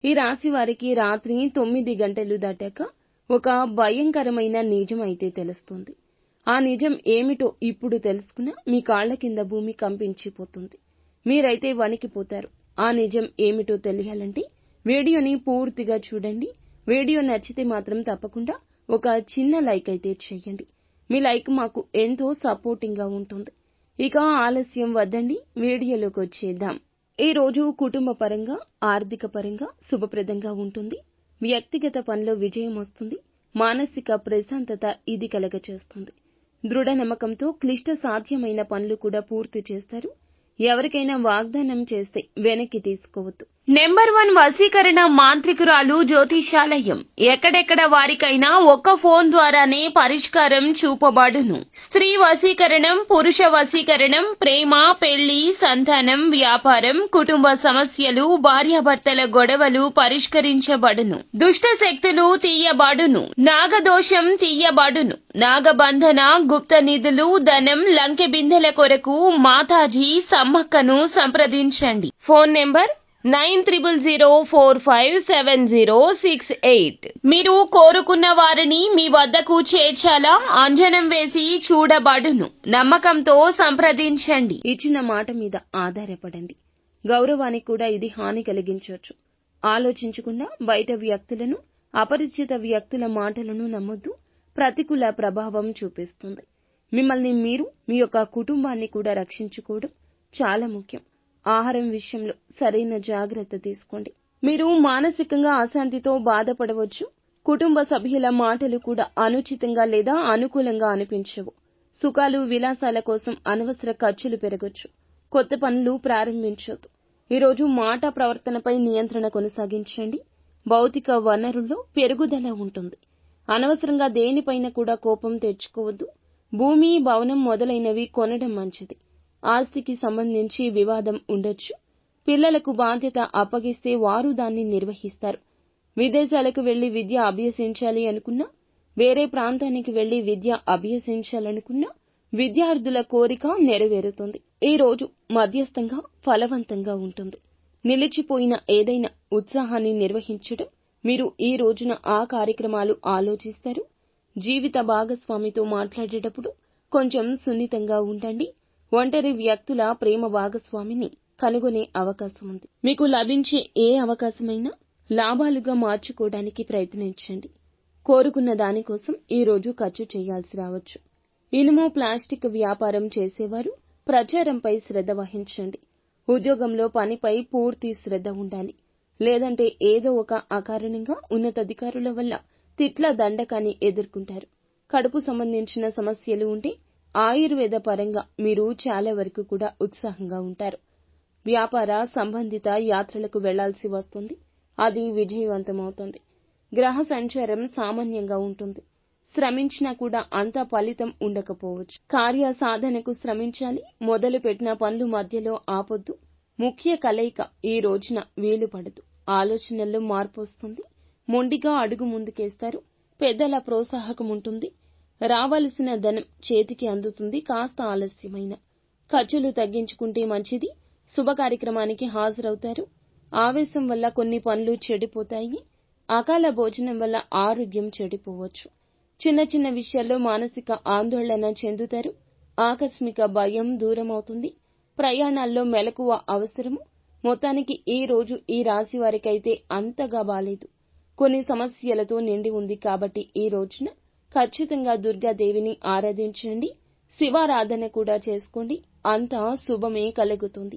ఈ రాశి వారికి రాత్రి 9 గంటలు దాటాక ఒక భయంకరమైన నిజం అయితే తెలుస్తుంది. ఆ నిజం ఏమిటో ఇప్పుడు తెలుసుకున్నా మీ కాళ్ల కింద భూమి కంపించిపోతుంది. మీరైతే వణికిపోతారు. ఆ నిజం ఏమిటో తెలియాలంటే వీడియోని పూర్తిగా చూడండి. వీడియో నచ్చితే మాత్రం తప్పకుండా ఒక చిన్న లైక్ అయితే చేయండి. మీ లైక్ మాకు ఎంతో సపోర్టింగ్ గా ఉంటుంది. ఇక ఆలస్యం వద్దండి, వీడియోలోకి వచ్చేద్దాం. ఈ రోజు కుటుంబ పరంగా, ఆర్థిక పరంగా శుభప్రదంగా ఉంటుంది. వ్యక్తిగత పనిలో విజయం వస్తుంది. మానసిక ప్రశాంతత ఇది కలగచేస్తుంది. దృఢ నమ్మకంతో క్లిష్ట సాధ్యమైన పనులు కూడా పూర్తి చేస్తారు. ఎవరికైనా వాగ్దానం చేస్తే వెనక్కి తీసుకోవద్దు. నెంబర్ 1 వశీకరణ మాంత్రికురాలు జ్యోతిషాలయం. ఎక్కడెక్కడ వారికైనా ఒక్క ఫోన్ ద్వారానే పరిష్కారం చూపబడును. స్త్రీ వశీకరణం, పురుష వశీకరణం, ప్రేమ, పెళ్లి, సంతానం, వ్యాపారం, కుటుంబ సమస్యలు, భార్యాభర్తల గొడవలు పరిష్కరించబడును. దుష్ట శక్తులు తీయబడును. నాగదోషం తీయబడును. నాగబంధన, గుప్త నిధులు, ధనం, లంకె బిందెల కొరకు మాతాజీ సమ్మక్కను సంప్రదించండి. Phone number 9000457068. మీరు కోరుకున్న వారిని మీ వద్దకు చేర్చాలా? అంజనం వేసి చూడబడును. నమ్మకంతో సంప్రదించండి. ఇచ్చిన మాట మీద ఆధారపడండి. గౌరవానికి కూడా ఇది హాని కలిగించవచ్చు. ఆలోచించకుండా బయట వ్యక్తులను, అపరిచిత వ్యక్తుల మాటలను నమ్మొద్దు. ప్రతికూల ప్రభావం చూపిస్తుంది. మిమ్మల్ని మీరు, మీ యొక్క కుటుంబాన్ని కూడా రక్షించుకోవడం చాలా ముఖ్యం. ఆహారం విషయంలో సరైన జాగ్రత్త తీసుకోండి. మీరు మానసికంగా అశాంతితో బాధపడవచ్చు. కుటుంబ సభ్యుల మాటలు కూడా అనుచితంగా లేదా అనుకూలంగా అనిపించవు. సుఖాలు, విలాసాల కోసం అనవసర ఖర్చులు పెరగొచ్చు. కొత్త పనులు ప్రారంభించొద్దు. ఈరోజు మాట ప్రవర్తనపై నియంత్రణ కొనసాగించండి. భౌతిక వనరుల్లో పెరుగుదల ఉంటుంది. అనవసరంగా దేనిపైన కూడా కోపం తెచ్చుకోవద్దు. భూమి, భవనం మొదలైనవి కొనడం మంచిది. ఆస్తికి సంబంధించి వివాదం ఉండొచ్చు. పిల్లలకు బాధ్యత అప్పగిస్తే వారు దాన్ని నిర్వహిస్తారు. విదేశాలకు వెళ్లి విద్య అభ్యసించాలి అనుకున్నా, వేరే ప్రాంతానికి వెళ్లి విద్య అభ్యసించాలనుకున్నా విద్యార్థుల కోరిక నెరవేరుతుంది. ఈ రోజు మధ్యస్థంగా ఫలవంతంగా ఉంటుంది. నిలిచిపోయిన ఏదైనా ఉత్సాహాన్ని నిర్వహించడం, మీరు ఈ రోజున ఆ కార్యక్రమాలు ఆలోచిస్తారు. జీవిత భాగస్వామితో మాట్లాడేటప్పుడు కొంచెం సున్నితంగా ఉండండి. ఒంటరి వ్యక్తుల ప్రేమ భాగస్వామిని కనుగొనే అవకాశం ఉంది. మీకు లభించే ఏ అవకాశమైనా లాభాలుగా మార్చుకోవడానికి ప్రయత్నించండి. కోరుకున్న దానికోసం ఈ రోజు ఖర్చు చేయాల్సి రావచ్చు. ఇనుము, ప్లాస్టిక్ వ్యాపారం చేసేవారు ప్రచారంపై శ్రద్ధ వహించండి. ఉద్యోగంలో పనిపై పూర్తి శ్రద్ధ ఉండాలి. లేదంటే ఏదో ఒక అకారణంగా ఉన్నతాధికారుల వల్ల తిట్ల దండకాన్ని ఎదుర్కొంటారు. కడుపు సంబంధించిన సమస్యలు ఉంటే ఆయుర్వేద పరంగా మీరు చాలా వరకు కూడా ఉత్సాహంగా ఉంటారు. వ్యాపార సంబంధిత యాత్రలకు వెళ్లాల్సి వస్తుంది. అది విజయవంతమవుతుంది. గ్రహ సంచారం సామాన్యంగా ఉంటుంది. శ్రమించినా కూడా అంత ఫలితం ఉండకపోవచ్చు. కార్య సాధనకు శ్రమించాలి. మొదలుపెట్టిన పనులు మధ్యలో ఆపొద్దు. ముఖ్య కలయిక ఈ రోజున వీలు పడదు. ఆలోచనల్లో మార్పు వస్తుంది. మొండిగా అడుగు ముందుకేస్తారు. పెద్దల ప్రోత్సాహకం ఉంటుంది. రావాల్సిన ధనం చేతికి అందుతుంది. కాస్త ఆలస్యమైన ఖర్చులు తగ్గించుకుంటే మంచిది. శుభ కార్యక్రమానికి హాజరవుతారు. ఆవేశం వల్ల కొన్ని పనులు చెడిపోతాయి. అకాల భోజనం వల్ల ఆరోగ్యం చెడిపోవచ్చు. చిన్న చిన్న విషయాల్లో మానసిక ఆందోళన చెందుతారు. ఆకస్మిక భయం దూరమవుతుంది. ప్రయాణాల్లో మెలకువ అవసరము. మొత్తానికి ఈ రోజు ఈ రాశి వారికైతే అంతగా బాలేదు. కొన్ని సమస్యలతో నిండి ఉంది. కాబట్టి ఈ రోజున ఖచ్చితంగా దుర్గాదేవిని ఆరాధించండి. శివారాధన కూడా చేసుకోండి. అంతా శుభమే కలుగుతుంది.